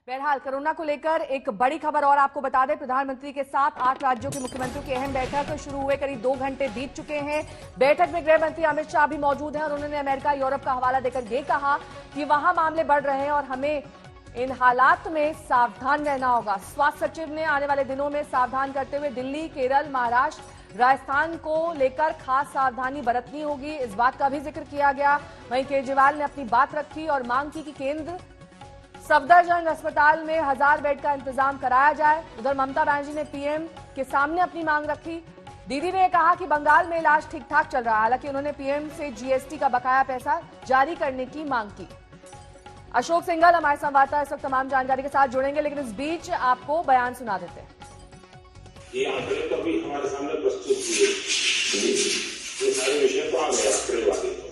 बहरहाल कोरोना को लेकर एक बड़ी खबर और आपको बता दें, प्रधानमंत्री के साथ 8 राज्यों के मुख्यमंत्रियों की अहम बैठक शुरू हुए करीब 2 घंटे बीत चुके हैं। बैठक में गृह मंत्री अमित शाह भी मौजूद हैं और उन्होंने अमेरिका, यूरोप का हवाला देकर यह कहा कि वहां मामले बढ़ रहे हैं और हमें इन हालात में सावधान रहना होगा। स्वास्थ्य सचिव ने आने वाले दिनों में सावधान करते हुए दिल्ली, केरल, महाराष्ट्र, राजस्थान को लेकर खास सावधानी बरतनी होगी, इस बात का भी जिक्र किया गया। वहीं केजरीवाल ने अपनी बात रखी और मांग की कि केंद्र सफदरजंग अस्पताल में 1000 बेड का इंतजाम कराया जाए। उधर ममता बनर्जी ने पीएम के सामने अपनी मांग रखी। दीदी ने कहा कि बंगाल में इलाज ठीक ठाक चल रहा है, हालांकि उन्होंने पीएम से जीएसटी का बकाया पैसा जारी करने की मांग की। अशोक सिंघल हमारे संवाददाता इस वक्त तमाम जानकारी के साथ जुड़ेंगे, लेकिन इस बीच आपको बयान सुना देते हैं। ये आंकड़े तो अभी हमारे सामने प्रस्तुत हुए, ये सारे विषय तो आ गए आंकड़ेबाजी तो।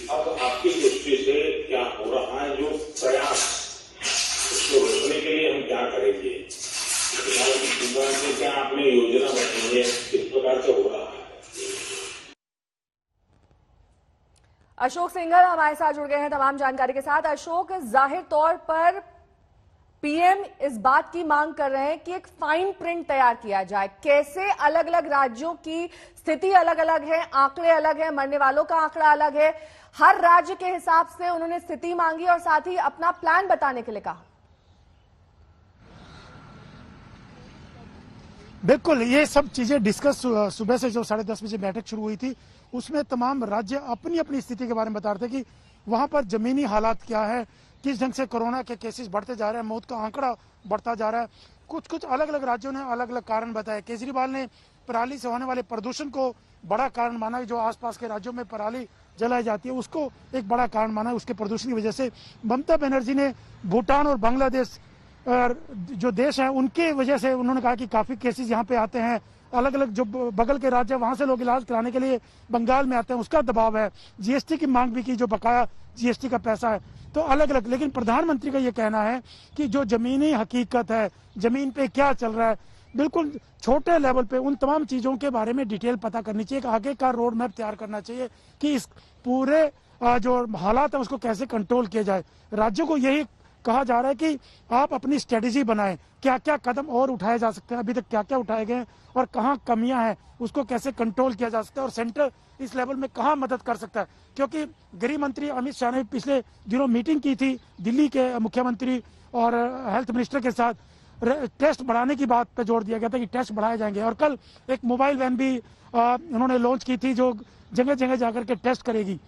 अब आपकी दृष्टि से क्या हो रहा है, जो प्रयास उसको रोकने के लिए हम क्या करेंगे, क्या आपने योजना बनाई है, किस प्रकार से हो रहा है? अशोक सिंघल हमारे साथ जुड़ गए हैं तमाम जानकारी के साथ। अशोक, जाहिर तौर पर पीएम इस बात की मांग कर रहे हैं कि एक फाइन प्रिंट तैयार किया जाए। कैसे अलग अलग राज्यों की स्थिति अलग अलग है, आंकड़े अलग है, मरने वालों का आंकड़ा अलग है, हर राज्य के हिसाब से उन्होंने स्थिति मांगी और साथ ही अपना प्लान बताने के लिए कहा। बिल्कुल, ये सब चीजें डिस्कस सुबह से जो 10:30 बजे बैठक शुरू हुई थी, उसमें तमाम राज्य अपनी अपनी स्थिति के बारे में बता रहे थे कि वहां पर जमीनी हालात क्या है, किस ढंग से कोरोना के केसेस बढ़ते जा रहे हैं, मौत का आंकड़ा बढ़ता जा रहा है। कुछ अलग अलग राज्यों ने अलग अलग कारण बताए। केजरीवाल ने पराली से होने वाले प्रदूषण को बड़ा कारण माना, जो आसपास के राज्यों में पराली जलाई जाती है उसको एक बड़ा कारण माना, उसके प्रदूषण की वजह से। ममता बनर्जी ने भूटान और बांग्लादेश जो देश है उनके वजह से उन्होंने कहा कि काफी केसेस यहाँ पे आते हैं, अलग अलग जो बगल के राज्य वहां से लोग इलाज कराने के लिए बंगाल में आते हैं, उसका दबाव है। जीएसटी की मांग भी की, जो बकाया जीएसटी का पैसा है, तो अलग अलग। लेकिन प्रधानमंत्री का ये कहना है कि जो जमीनी हकीकत है, जमीन पे क्या चल रहा है, बिल्कुल छोटे लेवल पे उन तमाम चीजों के बारे में डिटेल पता करनी चाहिए, आगे का रोड मैप तैयार करना चाहिए कि इस पूरे जो हालात है उसको कैसे कंट्रोल किया जाए। राज्यों को यही कहा जा रहा है कि आप अपनी स्ट्रेटेजी बनाएं, क्या क्या कदम और उठाए जा सकते हैं, अभी तक क्या क्या उठाए गए और कहां कमियां हैं, उसको कैसे कंट्रोल किया जा सकता है और सेंटर इस लेवल में कहां मदद कर सकता है। क्योंकि गृह मंत्री अमित शाह ने पिछले दिनों मीटिंग की थी दिल्ली के मुख्यमंत्री और हेल्थ मिनिस्टर के साथ, टेस्ट बढ़ाने की बात पर जोर दिया गया था कि टेस्ट बढ़ाए जाएंगे। और कल एक मोबाइल वैन भी उन्होंने लॉन्च की थी जो जगह जगह जाकर के टेस्ट करेगी।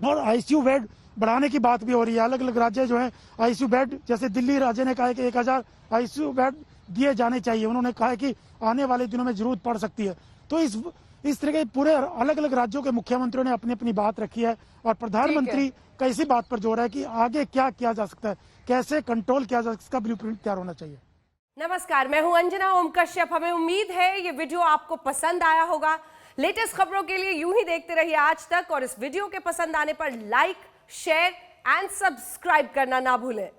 और आईसीयू बेड बढ़ाने की बात भी हो रही है। अलग अलग राज्य जो है आईसीयू बेड, जैसे दिल्ली राज्य ने कहा है कि 1000 आईसीयू बेड दिए जाने चाहिए। उन्होंने कहा है कि आने वाले दिनों में जरूरत पड़ सकती है। तो इस तरह के पूरे अलग अलग राज्यों के मुख्यमंत्रियों ने अपनी अपनी बात रखी है और प्रधानमंत्री का इसी बात पर जोर है कि आगे क्या किया जा सकता है, कैसे कंट्रोल किया जा सकता है, इसका ब्लूप्रिंट तैयार होना चाहिए। नमस्कार, मैं हूं अंजना ओम कश्यप। हमें उम्मीद है ये वीडियो आपको पसंद आया होगा। लेटेस्ट खबरों के लिए यूं ही देखते रहिए आज तक और इस वीडियो के पसंद आने पर लाइक, शेयर एंड सब्सक्राइब करना ना भूलें।